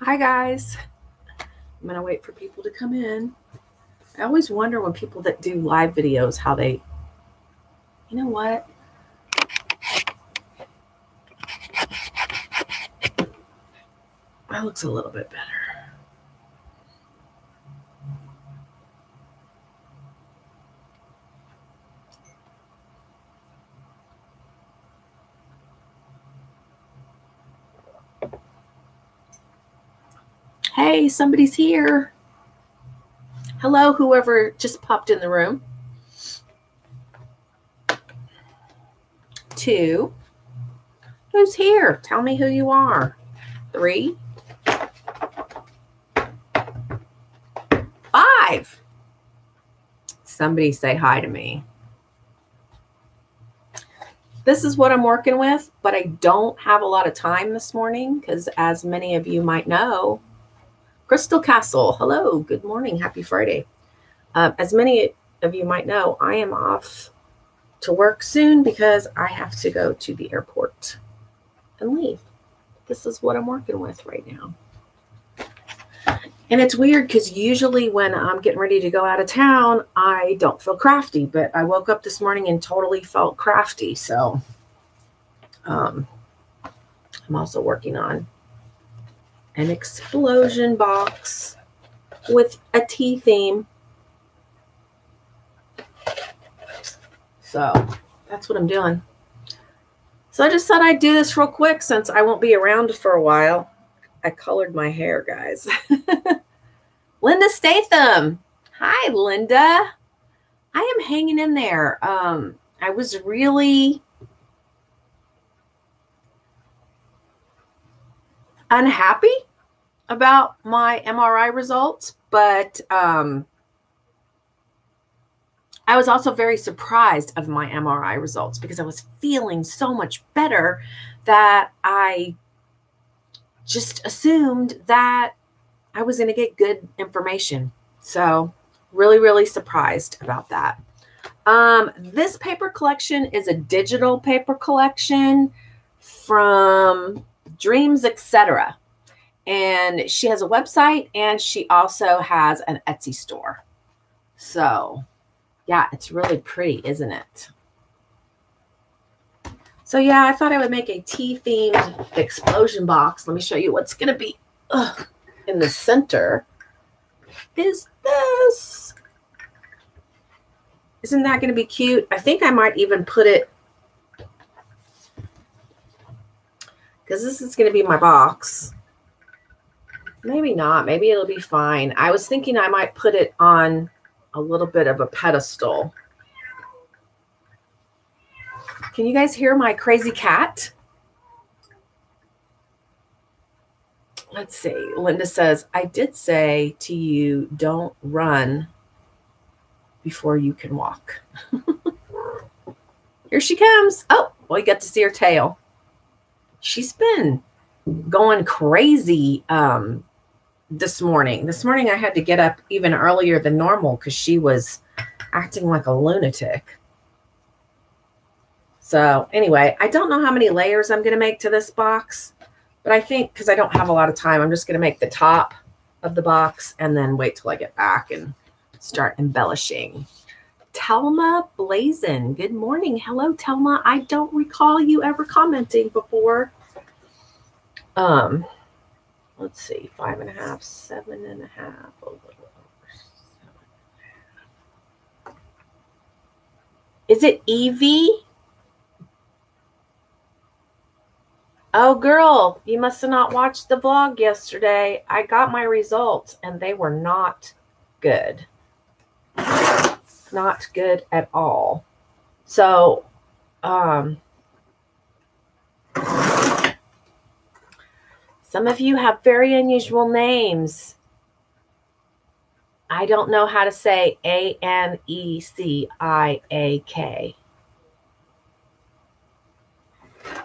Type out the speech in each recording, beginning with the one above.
Hi, guys. I'm going to wait for people to come in. I always wonder when people that do live videos, how they, you know what? That looks a little bit better. Hey, somebody's here. Hello, whoever just popped in the room. 2. Who's here? Tell me who you are. 3. 5. Somebody say hi to me. This is what I'm working with, but I don't have a lot of time this morning because, as many of you might know, Crystal Castle, hello, good morning, happy Friday. As many of you might know, I am off to work soon because I have to go to the airport and leave. This is what I'm working with right now. And it's weird because usually when I'm getting ready to go out of town, I don't feel crafty, but I woke up this morning and totally felt crafty. So I'm also working on an explosion box with a tea theme. So that's what I'm doing. So I just thought I'd do this real quick since I won't be around for a while. I colored my hair, guys. Linda Statham. Hi, Linda. I am hanging in there. I was really unhappy about my MRI results, but I was also very surprised of my MRI results because I was feeling so much better that I just assumed that I was going to get good information. So really, really surprised about that. This paper collection is a digital paper collection from Dreams, Etc. And she has a website and she also has an Etsy store. So yeah, it's really pretty, isn't it? So yeah, I thought I would make a tea-themed explosion box. Let me show you what's going to be in the center. Is this? Isn't that going to be cute? I think I might even put it, because this is going to be my box. Maybe not. Maybe it'll be fine. I was thinking I might put it on a little bit of a pedestal. Can you guys hear my crazy cat? Let's see. Linda says, I did say to you, don't run before you can walk. Here she comes. Oh, well, you got to see her tail. She's been going crazy this morning. This morning I had to get up even earlier than normal because she was acting like a lunatic. So anyway, I don't know how many layers I'm going to make to this box, but I think because I don't have a lot of time, I'm just going to make the top of the box and then wait till I get back and start embellishing. Telma Blazin, good morning. Hello, Telma. I don't recall you ever commenting before. Let's see, 5.5, 7.5, a little over 7.5. Is it Evie? Oh, girl, you must have not watched the vlog yesterday. I got my results, and they were not good. Not good at all. So, some of you have very unusual names. I don't know how to say Aneciak.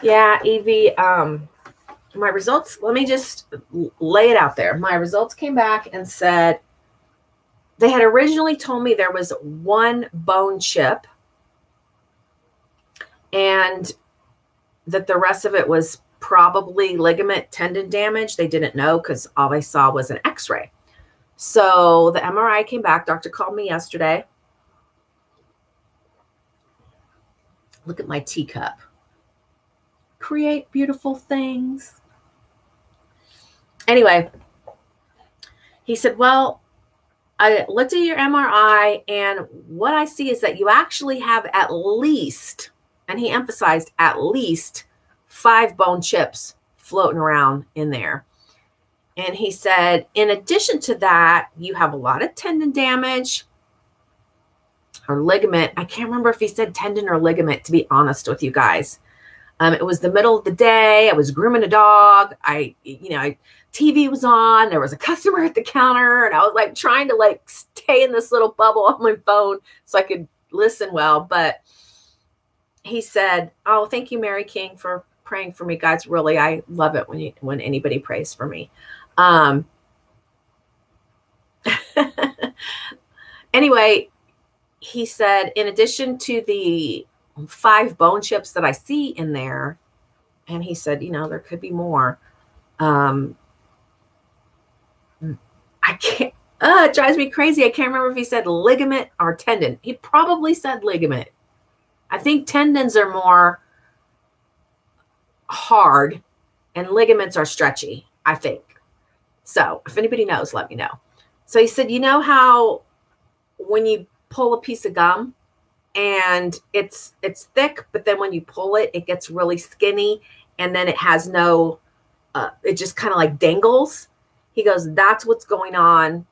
Yeah, Evie, my results, let me just lay it out there. My results came back and said they had originally told me there was one bone chip and that the rest of it was probably ligament tendon damage. They didn't know because all they saw was an x-ray. So the MRI came back. Doctor called me yesterday. Look at my teacup. Create beautiful things. Anyway, he said, well, I looked at your MRI, and what I see is that you actually have at least, and he emphasized at least, 5 bone chips floating around in there. And he said, in addition to that, you have a lot of tendon damage or ligament. I can't remember if he said tendon or ligament, to be honest with you guys. It was the middle of the day. I was grooming a dog. TV was on. There was a customer at the counter, and I was like trying to like stay in this little bubble on my phone so I could listen well. But he said, "Oh, thank you, Mary King, for praying for me, guys. Really, I love it when anybody prays for me." Anyway, he said, in addition to the 5 bone chips that I see in there, and he said, there could be more. I can't, it drives me crazy. I can't remember if he said ligament or tendon. He probably said ligament. I think tendons are more hard and ligaments are stretchy, I think. So if anybody knows, let me know. So he said, how when you pull a piece of gum and it's thick, but then when you pull it, it gets really skinny, and then it has no, it just kind of like dangles. He goes, that's what's going on.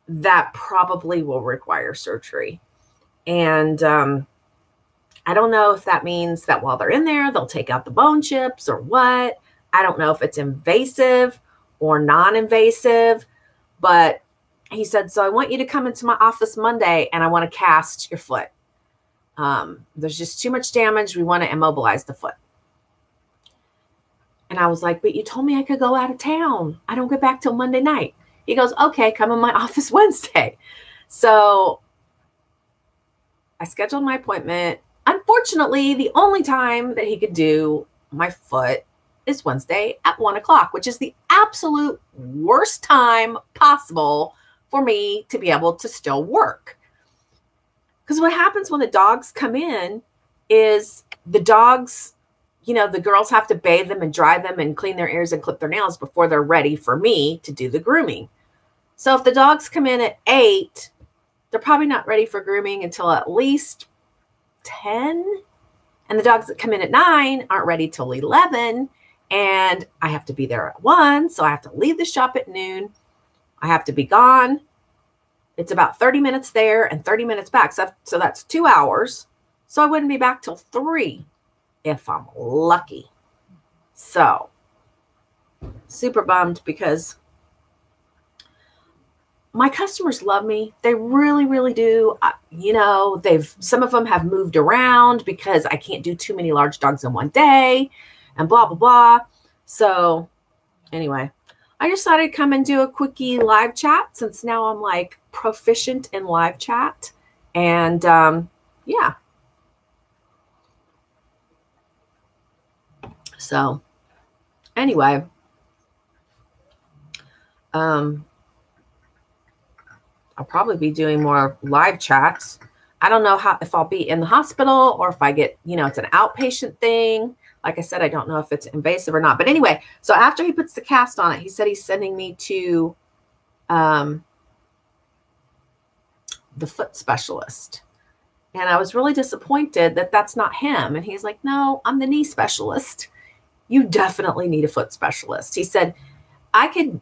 That probably will require surgery. And I don't know if that means that while they're in there, they'll take out the bone chips or what. I don't know if it's invasive or non-invasive, but he said, so I want you to come into my office Monday and I want to cast your foot. There's just too much damage. We want to immobilize the foot. And I was like, but you told me I could go out of town. I don't get back till Monday night. He goes, okay, come in my office Wednesday. So I scheduled my appointment. Unfortunately, the only time that he could do my foot is Wednesday at 1:00, which is the absolute worst time possible for me to be able to still work. Because what happens when the dogs come in is the dogs, the girls have to bathe them and dry them and clean their ears and clip their nails before they're ready for me to do the grooming. So if the dogs come in at 8, they're probably not ready for grooming until at least 10. And the dogs that come in at 9 aren't ready till 11. And I have to be there at 1. So I have to leave the shop at noon. I have to be gone. It's about 30 minutes there and 30 minutes back. So that's 2 hours. So I wouldn't be back till 3 if I'm lucky. So super bummed because my customers love me. They really, really do. Some of them have moved around because I can't do too many large dogs in one day and blah, blah, blah. So anyway, I just thought I'd come and do a quickie live chat since now I'm like proficient in live chat. And yeah. So anyway, I'll probably be doing more live chats. I don't know if I'll be in the hospital or if I get, it's an outpatient thing. Like I said, I don't know if it's invasive or not. But anyway, so after he puts the cast on it, he said he's sending me to the foot specialist. And I was really disappointed that that's not him. And he's like, no, I'm the knee specialist. You definitely need a foot specialist. He said, I could,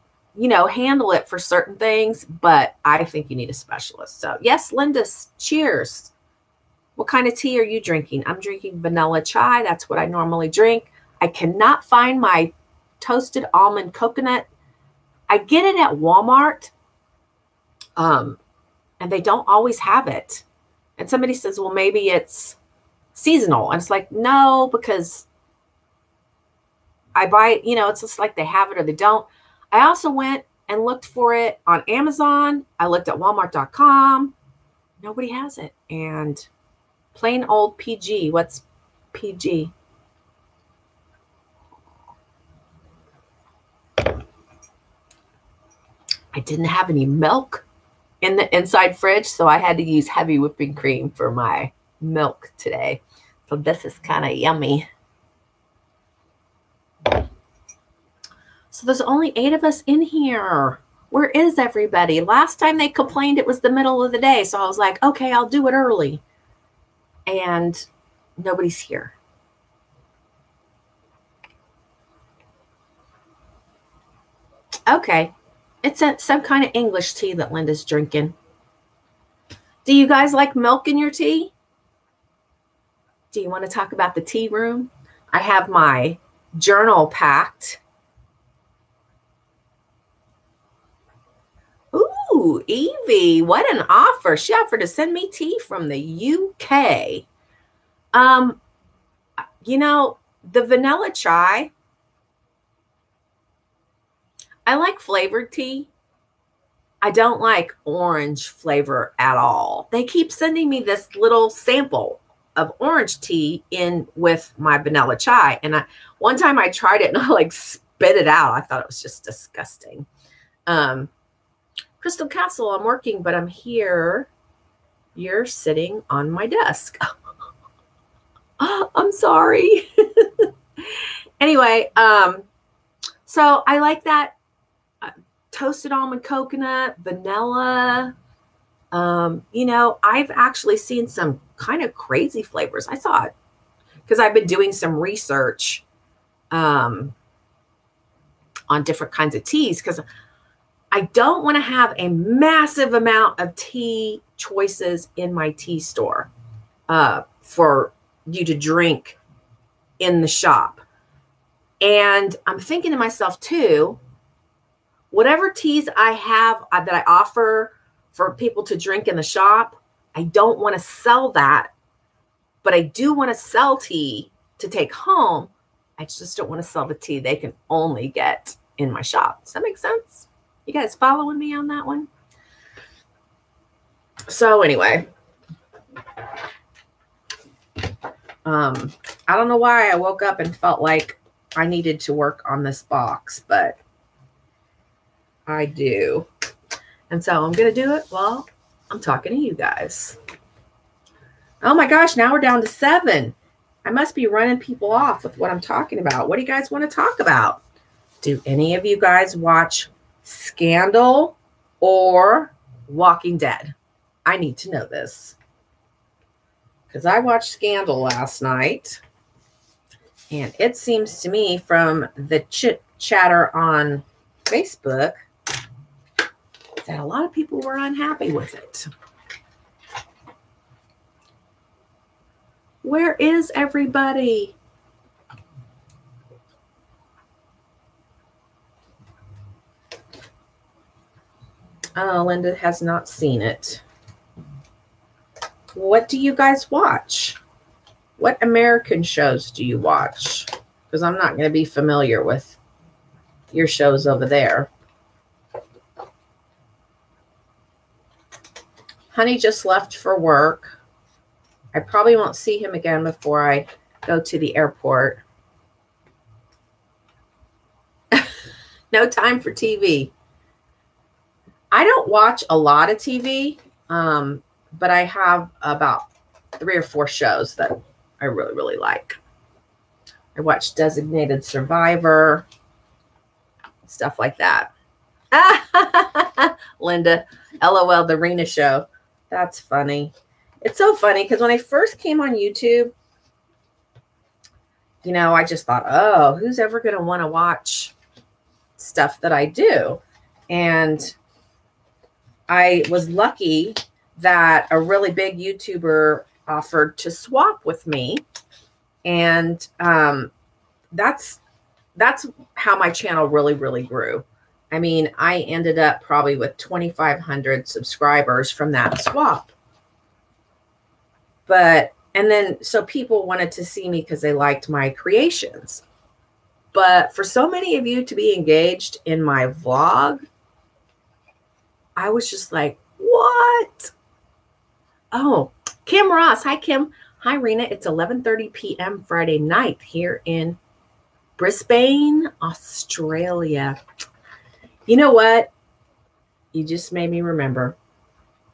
handle it for certain things, but I think you need a specialist. So yes, Linda, cheers. What kind of tea are you drinking? I'm drinking vanilla chai. That's what I normally drink. I cannot find my toasted almond coconut. I get it at Walmart, and they don't always have it. And somebody says, well, maybe it's seasonal. And it's like, no, because I buy it, it's just like they have it or they don't. I also went and looked for it on Amazon. I looked at Walmart.com. Nobody has it. And plain old PG. What's PG? I didn't have any milk in the inside fridge, so I had to use heavy whipping cream for my milk today. So this is kind of yummy. So there's only 8 of us in here. Where is everybody? Last time they complained it was the middle of the day, so I was like, okay, I'll do it early. And nobody's here. Okay. It's some kind of English tea that Linda's drinking. Do you guys like milk in your tea? Do you want to talk about the tea room? I have my journal packed. Ooh, Evie, what an offer. She offered to send me tea from the UK. You know, the vanilla chai, I like flavored tea. I don't like orange flavor at all. They keep sending me this little sample of orange tea in with my vanilla chai. And one time I tried it and I like spit it out. I thought it was just disgusting. Crystal Castle, I'm working, but I'm here. You're sitting on my desk. I'm sorry. Anyway, so I like that toasted almond coconut, vanilla. You know, I've actually seen some kind of crazy flavors. I saw it because I've been doing some research on different kinds of teas because I don't want to have a massive amount of tea choices in my tea store for you to drink in the shop. And I'm thinking to myself too, whatever teas I have that I offer for people to drink in the shop, I don't want to sell that, but I do want to sell tea to take home. I just don't want to sell the tea they can only get in my shop. Does that make sense? You guys following me on that one? So anyway, I don't know why I woke up and felt like I needed to work on this box, but I do. And so I'm going to do it while I'm talking to you guys. Oh my gosh, now we're down to 7. I must be running people off with what I'm talking about. What do you guys want to talk about? Do any of you guys watch Scandal or Walking Dead? I need to know this. Because I watched Scandal last night. And it seems to me from the chit chatter on Facebook that a lot of people were unhappy with it. Where is everybody? Oh, Linda has not seen it. What do you guys watch? What American shows do you watch? Because I'm not going to be familiar with your shows over there. Honey just left for work. I probably won't see him again before I go to the airport. No time for TV. I don't watch a lot of TV, but I have about 3 or 4 shows that I really, really like. I watch Designated Survivor, stuff like that. Linda, LOL, the Rina show. That's funny. It's so funny because when I first came on YouTube, you know, I just thought, oh, who's ever going to want to watch stuff that I do? And I was lucky that a really big YouTuber offered to swap with me. And that's how my channel really, really grew. I mean, I ended up probably with 2,500 subscribers from that swap. And then, so people wanted to see me because they liked my creations. But for so many of you to be engaged in my vlog, I was just like, what? Oh, Kim Ross. Hi, Kim. Hi, Rina. It's 11:30 p.m. Friday night here in Brisbane, Australia. You know what? You just made me remember.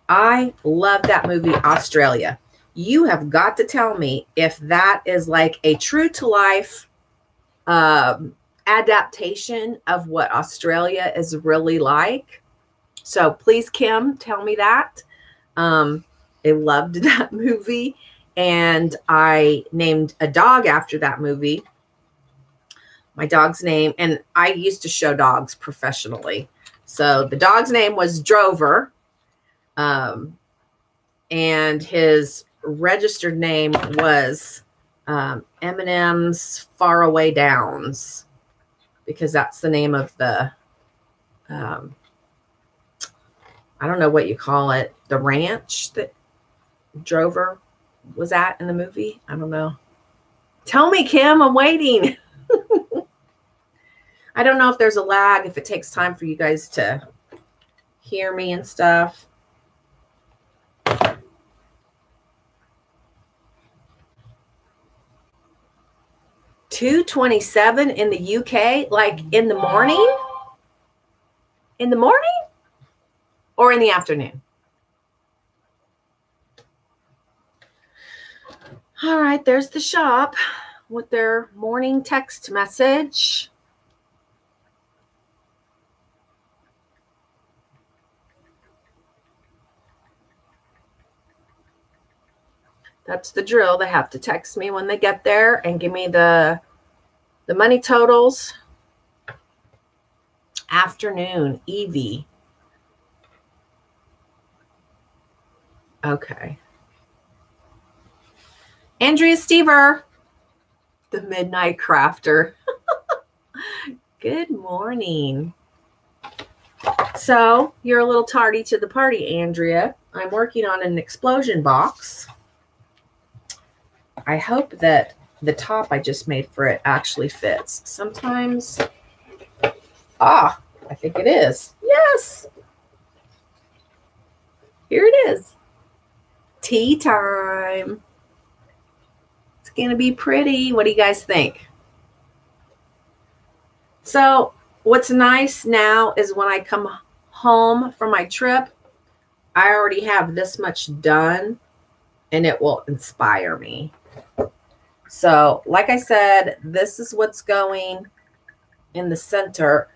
I love that movie, Australia. You have got to tell me if that is like a true to life adaptation of what Australia is really like. So please, Kim, tell me that. I loved that movie, and I named a dog after that movie. My dog's name, and I used to show dogs professionally. So the dog's name was Drover, and his registered name was Eminem's Faraway Downs, because that's the name of the, I don't know what you call it, the ranch that Drover was at in the movie. I don't know. Tell me, Kim, I'm waiting. I don't know if there's a lag, if it takes time for you guys to hear me and stuff. $2.27 in the UK, like in the morning? In the morning or in the afternoon? All right, there's the shop with their morning text message. That's the drill. They have to text me when they get there and give me the money totals. Afternoon, Evie. Okay. Andrea Stever, the Midnight Crafter. Good morning. So you're a little tardy to the party, Andrea. I'm working on an explosion box. I hope that the top I just made for it actually fits. Sometimes, I think it is. Yes. Here it is. Tea time. It's going to be pretty. What do you guys think? So what's nice now is when I come home from my trip, I already have this much done and it will inspire me. So like I said, this is what's going in the center.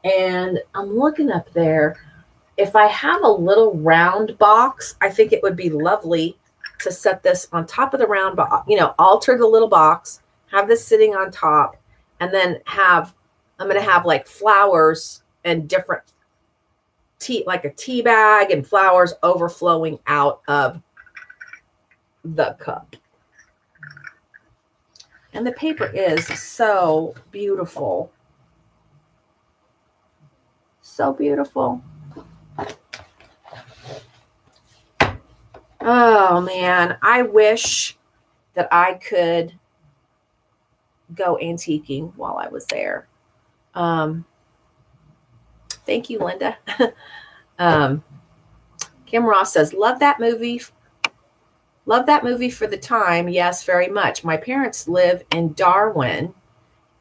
And I'm looking up there. If I have a little round box, I think it would be lovely to set this on top of the round box, alter the little box, have this sitting on top, and then I'm going to have like flowers and different tea, like a tea bag and flowers overflowing out of the cup. And the paper is so beautiful. So beautiful. Oh, man. I wish that I could go antiquing while I was there. Thank you, Linda. Kim Ross says, love that movie. Love that movie for the time. Yes, very much. My parents live in Darwin.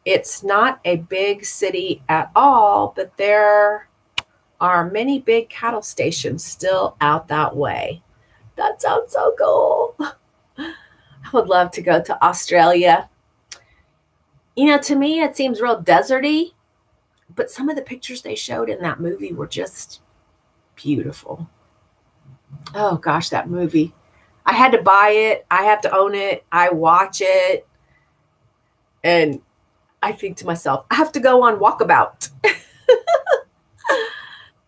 It's not a big city at all, but there are many big cattle stations still out that way. That sounds so cool. I would love to go to Australia. To me, it seems real deserty, but some of the pictures they showed in that movie were just beautiful. Oh, gosh, that movie. I had to buy it. I have to own it. I watch it. And I think to myself, I have to go on walkabout.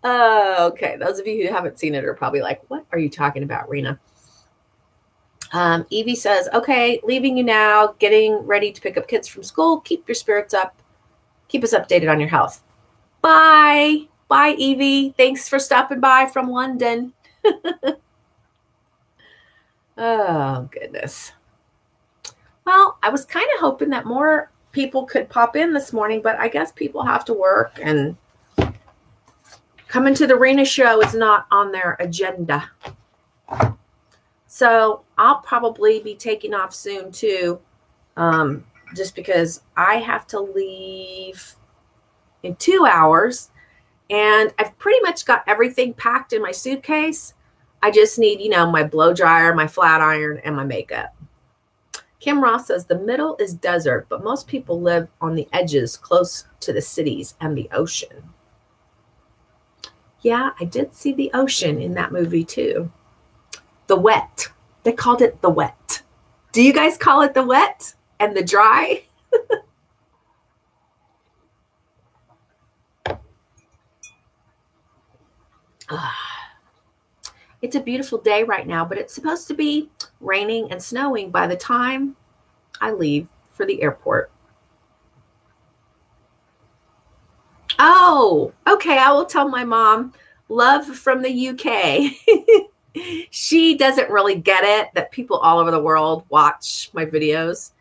Okay. Those of you who haven't seen it are probably like, what are you talking about, Rina? Evie says, okay, leaving you now, getting ready to pick up kids from school. Keep your spirits up. Keep us updated on your health. Bye. Bye, Evie. Thanks for stopping by from London. Oh, goodness. Well, I was kind of hoping that more people could pop in this morning, but I guess people have to work, and coming to the Rina show is not on their agenda. So I'll probably be taking off soon too, just because I have to leave in 2 hours, And I've pretty much got everything packed in my suitcase. I just need, my blow dryer, my flat iron, and my makeup. Kim Ross says the middle is desert, but most people live on the edges close to the cities and the ocean. Yeah, I did see the ocean in that movie too. The wet. They called it the wet. Do you guys call it the wet and the dry? It's a beautiful day right now, but it's supposed to be raining and snowing by the time I leave for the airport. Oh, okay. I will tell my mom. Love from the UK. She doesn't really get it that people all over the world watch my videos.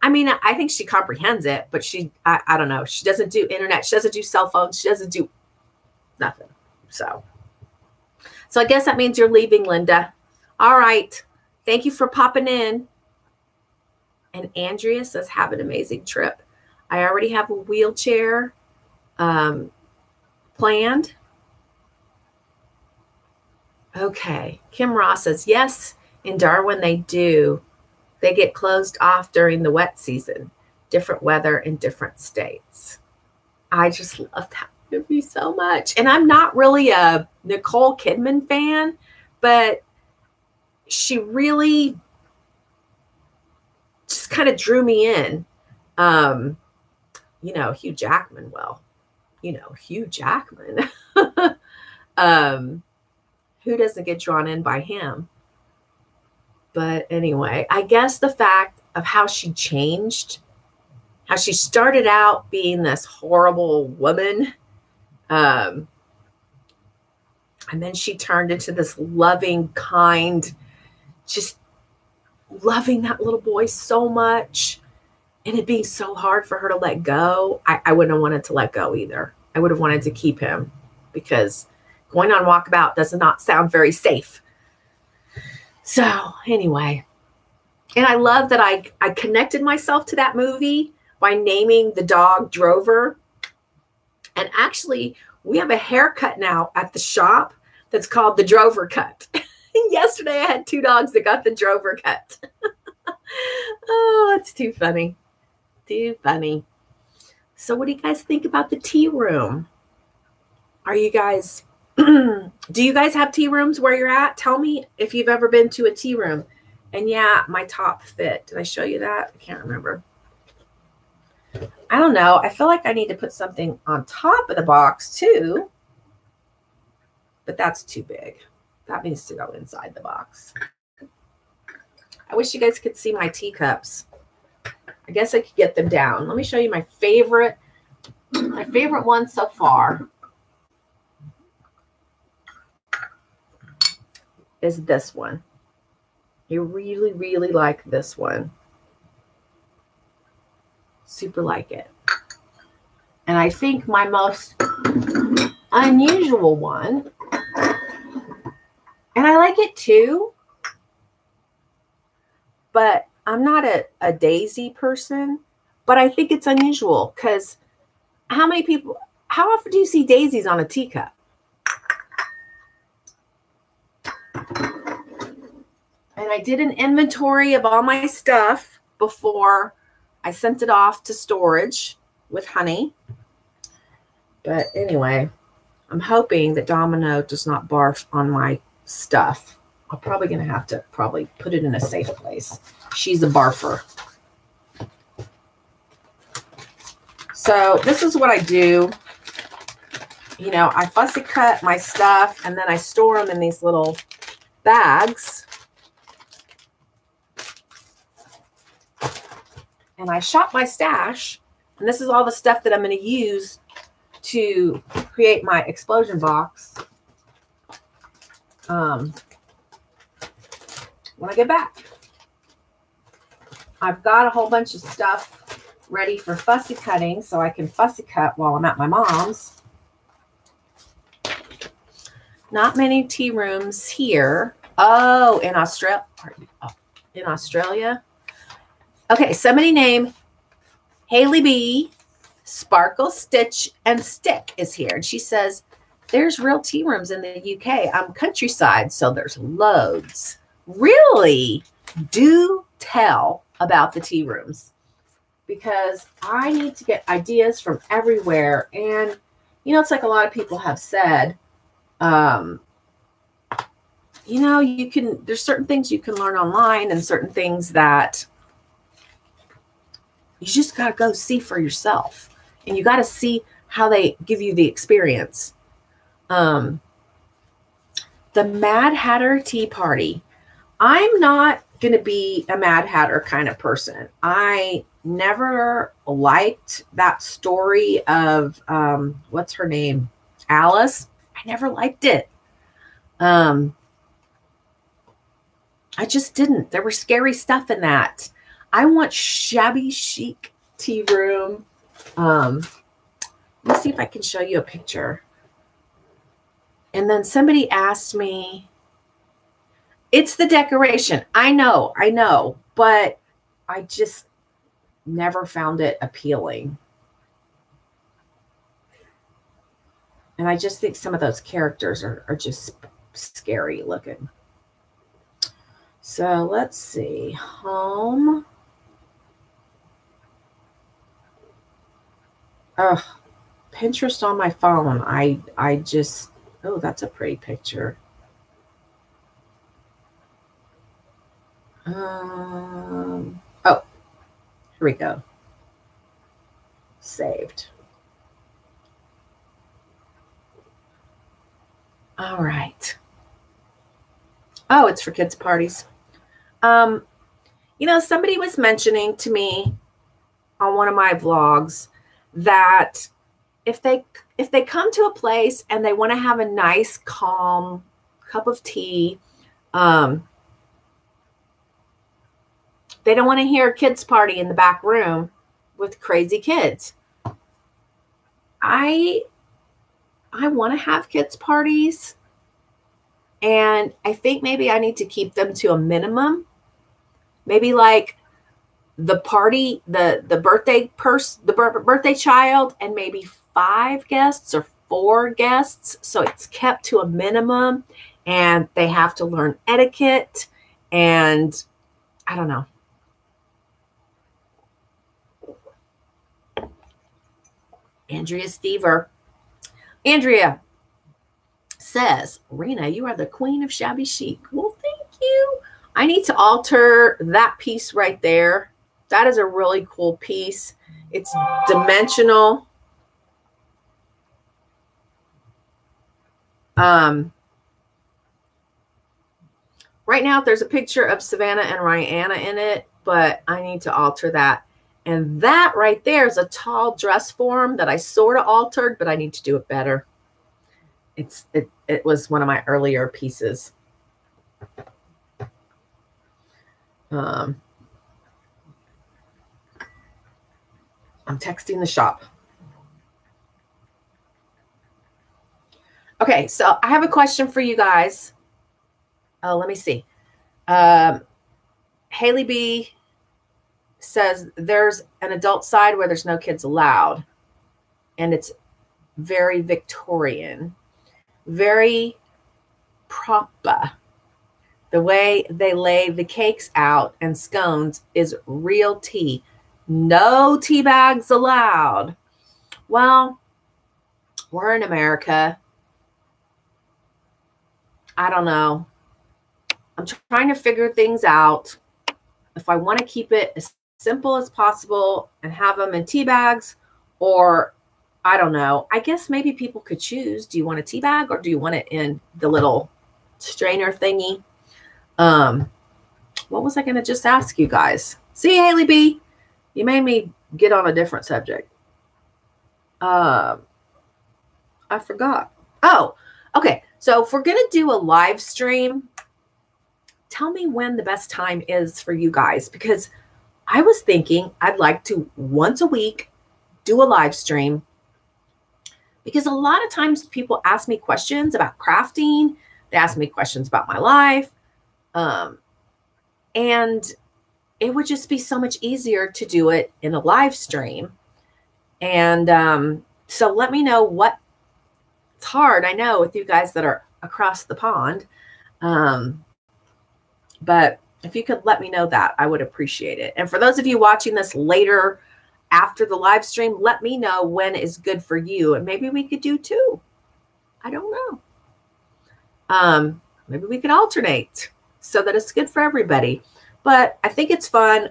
I mean, I think she comprehends it, but I don't know. She doesn't do internet. She doesn't do cell phones. She doesn't do nothing. So I guess that means you're leaving, Linda. All right. Thank you for popping in. And Andrea says, have an amazing trip. I already have a wheelchair planned. Okay. Kim Ross says, yes, in Darwin they do. They get closed off during the wet season. Different weather in different states. I just love that movie so much. And I'm not really a Nicole Kidman fan, but she really just kind of drew me in. Hugh Jackman, Hugh Jackman. Who doesn't get drawn in by him? But anyway, I guess the fact of how she changed, how she started out being this horrible woman, and then she turned into this loving, kind, just loving that little boy so much, and it being so hard for her to let go. I wouldn't have wanted to let go either. I would have wanted to keep him because going on walkabout does not sound very safe. So anyway, and I love that I connected myself to that movie by naming the dog Drover. And actually, we have a haircut now at the shop that's called the Drover cut. Yesterday, I had 2 dogs that got the Drover cut. Oh, it's too funny. Too funny. So what do you guys think about the tea room? Are you guys, do you guys have tea rooms where you're at? Tell me if you've ever been to a tea room. And yeah, my top fit. Did I show you that? I can't remember. I don't know. I feel like I need to put something on top of the box too. But that's too big. That needs to go inside the box. I wish you guys could see my teacups. I guess I could get them down. Let me show you my favorite one so far is this one. I really, really like this one. Super like it. And I think my most unusual one, and I like it too, but I'm not a daisy person, but I think it's unusual because how often do you see daisies on a teacup? And I did an inventory of all my stuff before I sent it off to storage with honey. But anyway, I'm hoping that Domino does not barf on my stuff. I'm probably going to have to put it in a safe place. She's a barfer. So this is what I do. I fussy cut my stuff and then I store them in these little bags. And I shop my stash. And this is all the stuff that I'm going to use to create my explosion box when I get back. I've got a whole bunch of stuff ready for fussy cutting so I can fussy cut while I'm at my mom's. Not many tea rooms here. Oh, in Australia. In Australia. Okay, somebody named Haley B, Sparkle, Stitch, and Stick is here. And she says, There's real tea rooms in the UK. I'm countryside, so there's loads. Really? Do tell about the tea rooms, because I need to get ideas from everywhere. And, it's like a lot of people have said, there's certain things you can learn online and certain things that you just got to go see for yourself. And you got to see how they give you the experience. The Mad Hatter Tea Party. I'm not going to be a Mad Hatter kind of person. I never liked that story of, what's her name? Alice. I never liked it. I just didn't. There was scary stuff in that. I want shabby chic tea room. Let me see if I can show you a picture. And then somebody asked me, it's the decoration. I know, but I just never found it appealing. And I just think some of those characters are just scary looking. So let's see. Home. Pinterest on my phone. I just, that's a pretty picture. Here we go. Saved. All right. Oh, it's for kids' parties. Somebody was mentioning to me on one of my vlogs that if they come to a place and they want to have a nice, calm cup of tea, they don't want to hear a kids' party in the back room with crazy kids. I want to have kids' parties, and I think maybe I need to keep them to a minimum. Maybe like the party, the birthday child, and maybe 5 guests or 4 guests. So it's kept to a minimum, and they have to learn etiquette, and I don't know. Andrea Stever. Andrea says, Rina, you are the queen of shabby chic. Well, thank you. I need to alter that piece right there. That is a really cool piece. It's dimensional. Right now, there's a picture of Savannah and Rihanna in it, but I need to alter that. And that right there is a tall dress form that I sort of altered, but I need to do it better. It was one of my earlier pieces. I'm texting the shop. Okay, so I have a question for you guys. Oh, let me see. Haley B says there's an adult side where there's no kids allowed, and it's very Victorian, very proper. The way they lay the cakes out and scones is real tea. No tea bags allowed. Well, we're in America. I don't know. I'm trying to figure things out. If I want to keep it as simple as possible and have them in tea bags, or I don't know. I guess maybe people could choose. Do you want a tea bag, or do you want it in the little strainer thingy? What was I going to just ask you guys? See, Haley B, you made me get on a different subject. I forgot. Oh, okay. So if we're going to do a live stream, tell me when the best time is for you guys, because I was thinking I'd like to once a week do a live stream, because a lot of times people ask me questions about crafting. They ask me questions about my life. And it would just be so much easier to do it in a live stream. And so let me know what It's hard, I know, with you guys that are across the pond. But if you could let me know that, I would appreciate it. And for those of you watching this later after the live stream, let me know when is good for you. And maybe we could do 2. I don't know. Maybe we could alternate so that it's good for everybody. But I think it's fun.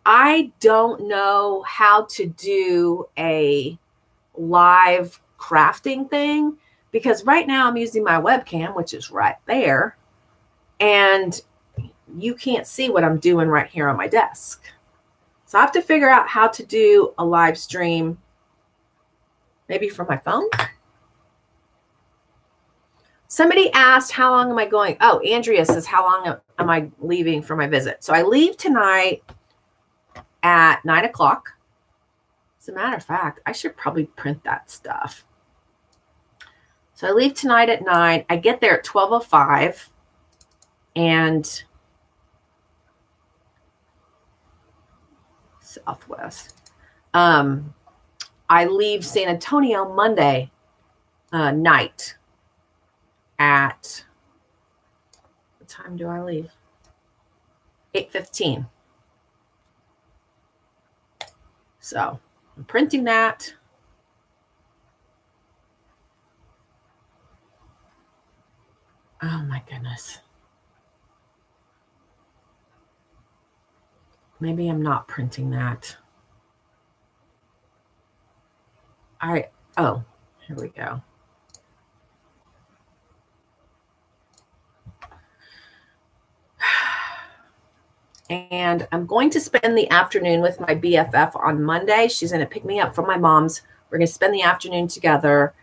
I don't know how to do a live crafting thing because right now I'm using my webcam, which is right there. And you can't see what I'm doing right here on my desk. So I have to figure out how to do a live stream, maybe from my phone. Somebody asked, how long am I going? Oh, Andrea says, how long am I leaving for my visit? So I leave tonight at 9 o'clock. As a matter of fact, I should probably print that stuff. So I leave tonight at 9. I get there at 12:05. And Southwest. I leave San Antonio Monday night at, what time do I leave? 8:15. So I'm printing that. Oh my goodness. Maybe I'm not printing that. Oh, here we go. And I'm going to spend the afternoon with my BFF on Monday. She's going to pick me up from my mom's. We're going to spend the afternoon together.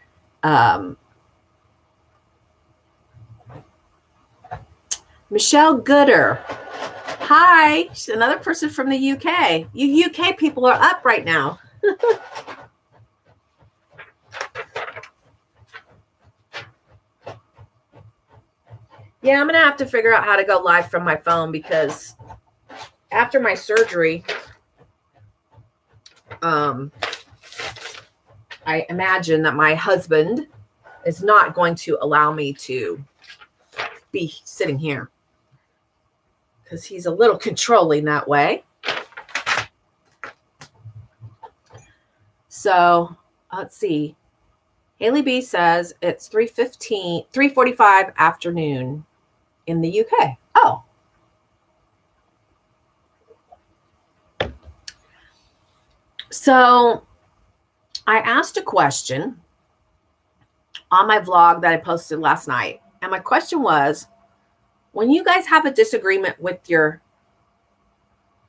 Michelle Gooder. Hi. She's another person from the UK. You UK people are up right now. Yeah, I'm going to have to figure out how to go live from my phone because after my surgery, I imagine that my husband is not going to allow me to be sitting here because he's a little controlling that way. So let's see. Haley B says it's 3:45 afternoon in the UK. Oh. So I asked a question on my vlog that I posted last night. And my question was, when you guys have a disagreement with your,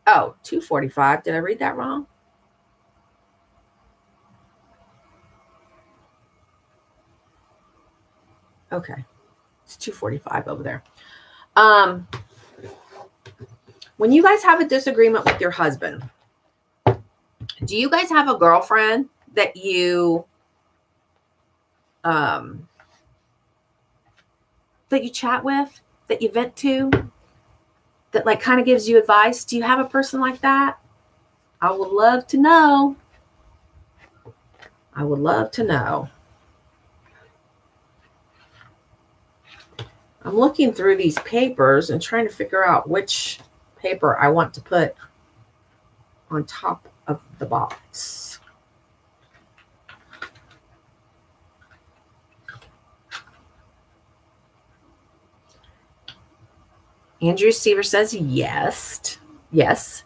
2:45. Did I read that wrong? Okay. It's 2:45 over there. When you guys have a disagreement with your husband, do you guys have a girlfriend that you chat with, that you vent to, that like kind of gives you advice? Do you have a person like that? I would love to know. I would love to know. I'm looking through these papers and trying to figure out which paper I want to put on top of the box. Andrew Seaver says yes. Yes.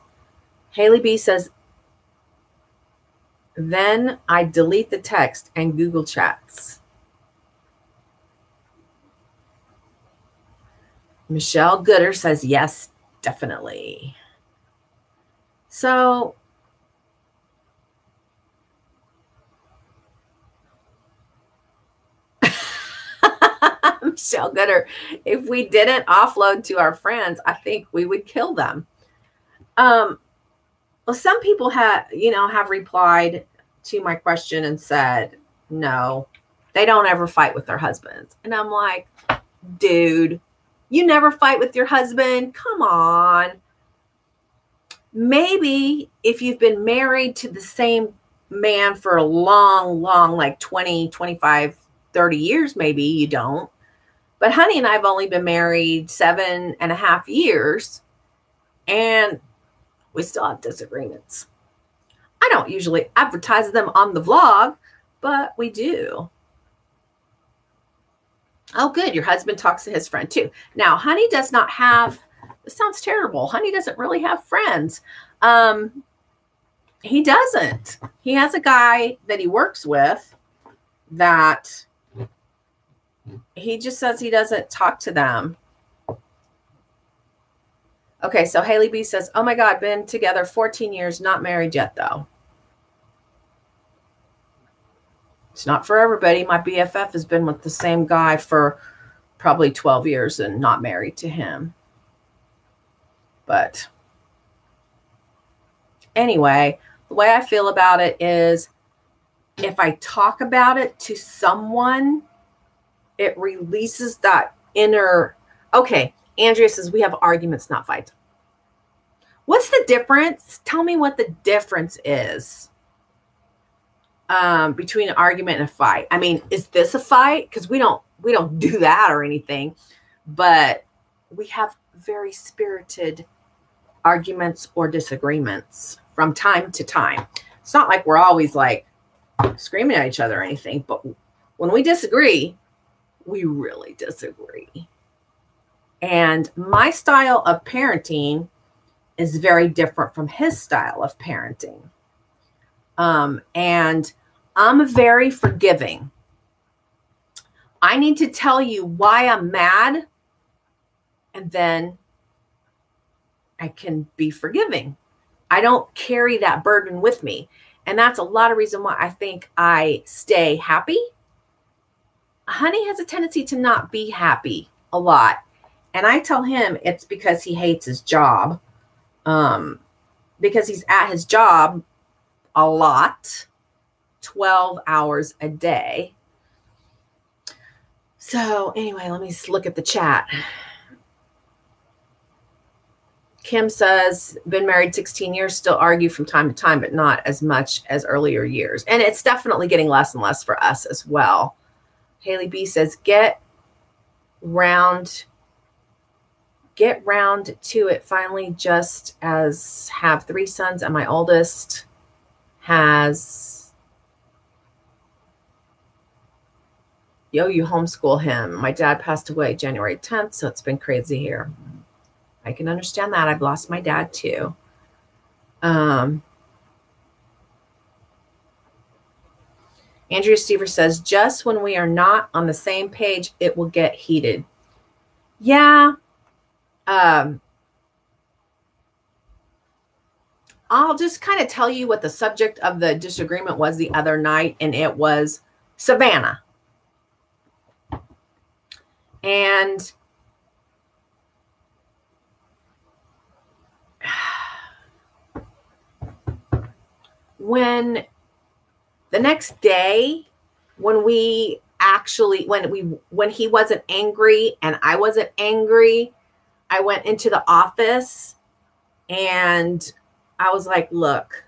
Haley B says, then I delete the text and Google Chats. Michelle Gooder says yes, definitely. So Michelle Gooder, if we didn't offload to our friends, I think we would kill them. Well, some people have replied to my question and said, no, they don't ever fight with their husbands. And I'm like, dude, you never fight with your husband? Come on. Maybe if you've been married to the same man for a long, like 20, 25, 30 years, maybe you don't. But Honey and I have only been married 7.5 years, and we still have disagreements. I don't usually advertise them on the vlog, but we do. Oh, good. Your husband talks to his friend too. Now, Honey does not have, this sounds terrible. Honey doesn't really have friends. He doesn't. He has a guy that he works with that he just says he doesn't talk to them. Okay, so Haley B says, oh my God, been together 14 years, not married yet though. It's not for everybody. My BFF has been with the same guy for probably 12 years and not married to him. But anyway, the way I feel about it is if I talk about it to someone, it releases that inner, okay, Andrea says we have arguments, not fights. What's the difference? Tell me what the difference is between an argument and a fight. I mean, is this a fight? Because we don't do that or anything, but we have very spirited arguments or disagreements from time to time. It's not like we're always like screaming at each other or anything, but when we disagree, we really disagree. And my style of parenting is very different from his style of parenting. And I'm very forgiving. I need to tell you why I'm mad, and then I can be forgiving. I don't carry that burden with me. And that's a lot of reason why I think I stay happy. Honey has a tendency to not be happy a lot. And I tell him it's because he hates his job. Because he's at his job a lot, 12 hours a day. So anyway, let me look at the chat. Kim says, been married 16 years, still argue from time to time, but not as much as earlier years. And it's definitely getting less and less for us as well. Haley B says, get round to it finally, just as have 3 sons, and my oldest has, you homeschool him. My dad passed away January 10th, so it's been crazy here. I can understand that. I've lost my dad too. Andrea Stever says, just when we are not on the same page, it will get heated. Yeah. I'll just kind of tell you what the subject of the disagreement was the other night, and it was Savannah. And when the next day, when he wasn't angry and I wasn't angry, I went into the office and I was like, look,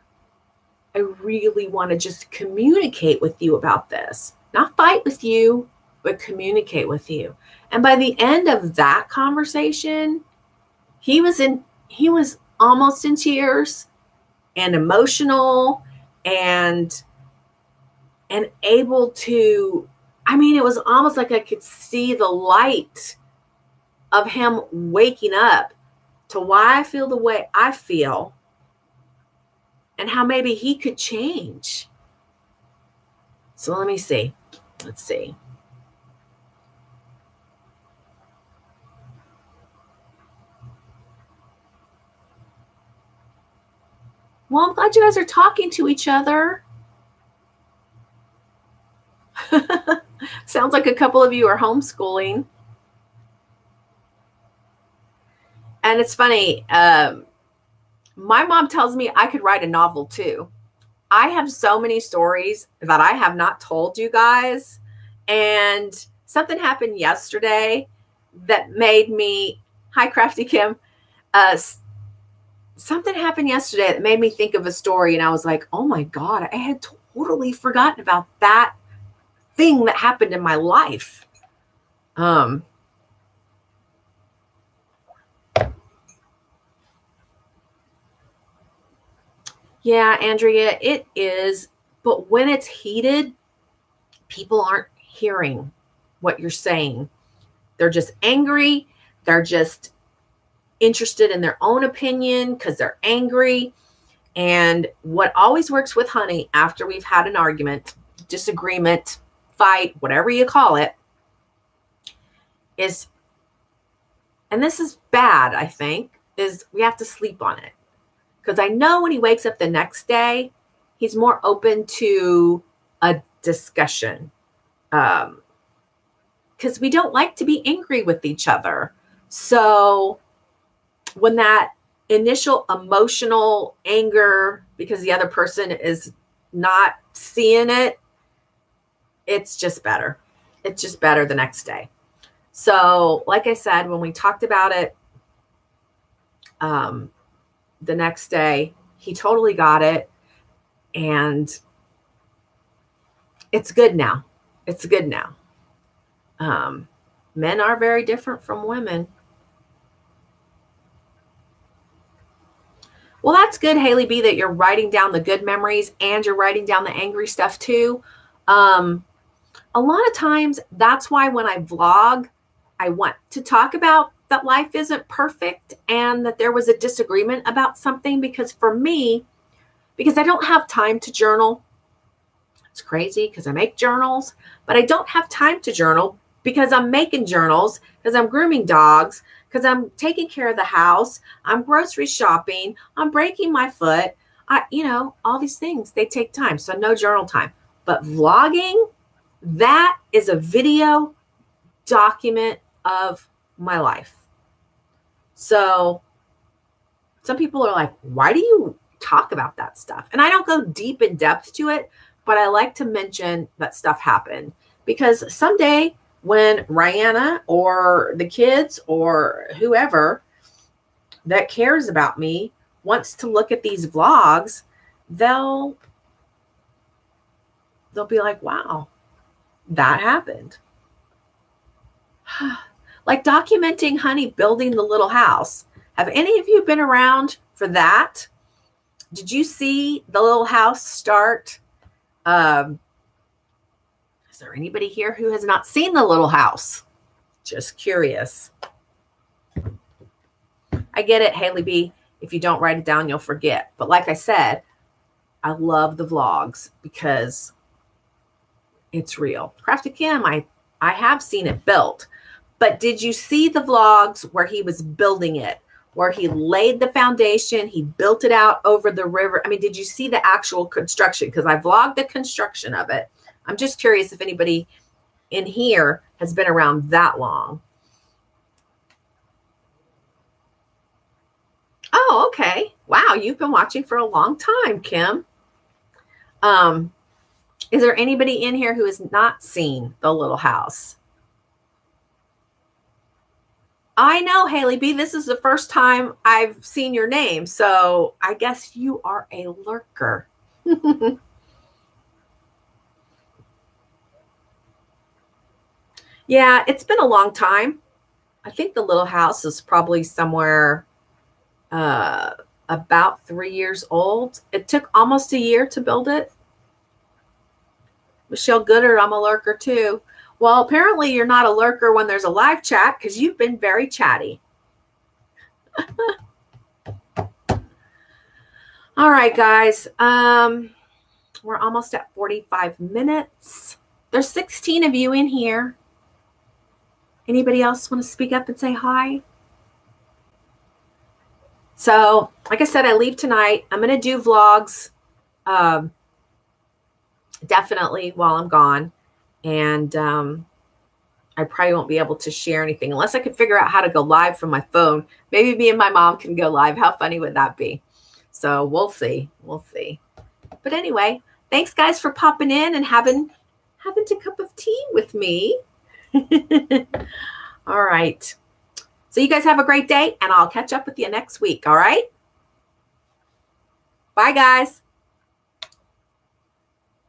I really want to just communicate with you about this. Not fight with you, but communicate with you. And by the end of that conversation, he was almost in tears and emotional and able to, it was almost like I could see the light of him waking up to why I feel the way I feel and how maybe he could change. So let me see. Let's see. Well, I'm glad you guys are talking to each other. Sounds like a couple of you are homeschooling. And it's funny. My mom tells me I could write a novel too. I have so many stories that I have not told you guys. And something happened yesterday that made me, hi, Crafty Kim, something happened yesterday that made me think of a story, and I was like, oh my God, I had totally forgotten about that thing that happened in my life. Yeah, Andrea, it is. But when it's heated, people aren't hearing what you're saying. They're just angry. They're just interested in their own opinion because they're angry. And what always works with honey after we've had an argument, disagreement, fight, whatever you call it, is, and this is bad, I think, is we have to sleep on it. Because I know when he wakes up the next day, he's more open to a discussion. Because we don't like to be angry with each other. So when that initial emotional anger because the other person is not seeing it, it's just better. It's just better the next day. So like I said, when we talked about it, the next day, he totally got it. And it's good now. It's good now. Men are very different from women. Well, that's good, Haley B, that you're writing down the good memories and you're writing down the angry stuff too. A lot of times, that's why when I vlog, I want to talk about that life isn't perfect and that there was a disagreement about something, because for me, because I don't have time to journal. It's crazy because I make journals, but I don't have time to journal because I'm making journals, because I'm grooming dogs, because I'm taking care of the house, I'm grocery shopping, I'm breaking my foot. All these things, they take time. So no journal time. But vlogging, that is a video document of my life. So some people are like, why do you talk about that stuff? And I don't go deep in depth to it, but I like to mention that stuff happened, because someday when Rihanna or the kids or whoever that cares about me wants to look at these vlogs, they'll be like, wow, that happened. Like documenting Honey building the little house. Have any of you been around for that? Did you see the little house start? Is there anybody here who has not seen the little house? Just curious. I get it, Haley B. If you don't write it down, you'll forget. But like I said, I love the vlogs because it's real. Crafty Kim, I have seen it built. But did you see the vlogs where he was building it, where he laid the foundation, he built it out over the river? I mean, did you see the actual construction? Because I vlogged the construction of it. I'm just curious if anybody in here has been around that long. Oh, okay. Wow, you've been watching for a long time, Kim. Is there anybody in here who has not seen the little house? I know, Haley B, this is the first time I've seen your name, so I guess you are a lurker. Yeah, it's been a long time. I think the little house is probably somewhere about 3 years old. It took almost a year to build it. Michelle Gooder, I'm a lurker too. Well, apparently you're not a lurker when there's a live chat, because you've been very chatty. All right, guys. We're almost at 45 minutes. There's 16 of you in here. Anybody else want to speak up and say hi? So, like I said, I leave tonight. I'm going to do vlogs definitely while I'm gone. And I probably won't be able to share anything unless I could figure out how to go live from my phone. Maybe me and my mom can go live. How funny would that be? So we'll see. We'll see. But anyway, thanks, guys, for popping in and having a cup of tea with me. All right. So you guys have a great day, and I'll catch up with you next week. All right? Bye, guys.